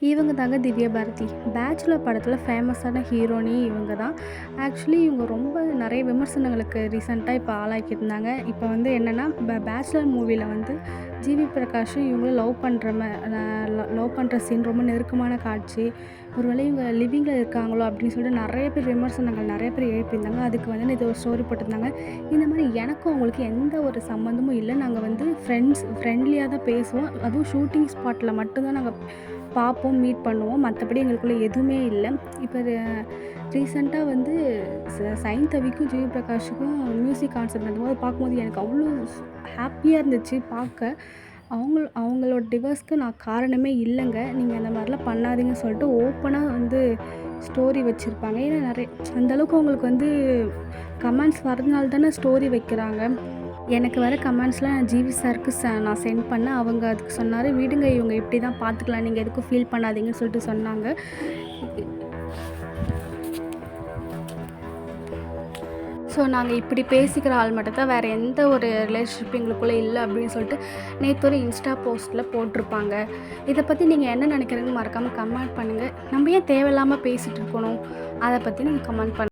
இவங்க தாங்க திவ்யா பாரதி. பேச்சுலர் படத்தில ஃபேமஸான ஹீரோயினி இவங்க தான். ஆக்சுவலி இவங்க ரொம்ப நிறைய விமர்சனங்களுக்கு ரீசென்ட்டா இப்போ ஆளாக்கியிருந்தாங்க. இப்போ வந்து என்னென்னா, பேச்சுலர் மூவில வந்து ஜிவி பிரகாஷும் இவங்களும் லவ் பண்ணுற சீன் ரொம்ப நெருக்கமான காட்சி. ஒருவேளை இவங்க லிவிங்கில் இருக்காங்களோ அப்படின்னு சொல்லிட்டு நிறைய பேர் விமர்சனங்கள் நிறைய பேர் எழுப்பியிருந்தாங்க. அதுக்கு வந்து நேத்து ஒரு ஸ்டோரி போட்டிருந்தாங்க. இந்த மாதிரி எனக்கும் அவங்களுக்கு எந்த ஒரு சம்மந்தமும் இல்லை. நாங்கள் வந்து ஃப்ரெண்ட்லியாக தான் பேசுவோம். அதுவும் ஷூட்டிங் ஸ்பாட்டில் மட்டும்தான் நாங்கள் பார்ப்போம், மீட் பண்ணுவோம். மற்றபடி எங்களுக்குள்ள எதுவுமே இல்லை. இப்போ ரீசெண்டாக வந்து சைந்தவிக்கும் ஜிவி பிரகாஷுக்கும் மியூசிக் கான்செர்ட் நடந்தபோது பார்க்கும்போது எனக்கு அவ்வளோ ஹாப்பியாக இருந்துச்சு பார்க்க. அவங்களோட டிவோர்ஸ்க்கு நான் காரணமே இல்லைங்க, நீங்கள் அந்த மாதிரிலாம் பண்ணாதீங்கன்னு சொல்லிட்டு ஓப்பனாக வந்து ஸ்டோரி வச்சுருப்பாங்க. ஏன்னா அந்தளவுக்கு அவங்களுக்கு வந்து கமெண்ட்ஸ் வரதுனால தானே ஸ்டோரி வைக்கிறாங்க. எனக்கு வர கமெண்ட்ஸ்லாம் ஜிவி சாருக்கு நான் சென்ட் பண்ணேன். அவங்க அதுக்கு சொன்னார், விடுங்க இவங்க இப்படி தான் பார்த்துக்கலாம், நீங்கள் எதுக்கும் ஃபீல் பண்ணாதீங்கன்னு சொல்லிட்டு சொன்னாங்க. ஸோ நாங்கள் இப்படி பேசிக்கிற ஆள் மட்டும் தான், வேறு எந்த ஒரு ரிலேஷன்ஷிப் எங்களுக்குள்ளே இல்லை அப்படின்னு சொல்லிட்டு நேற்று ஒரு இன்ஸ்டா போஸ்ட்டில் போட்டிருப்பாங்க. இதை பற்றி நீங்கள் என்ன நினைக்கிறீங்கன்னு மறக்காமல் கமெண்ட் பண்ணுங்கள். நம்ம ஏன் தேவையில்லாமல் பேசிகிட்டு இருக்கணும், அதை பற்றி நீங்கள் கமெண்ட் பண்ணுங்கள்.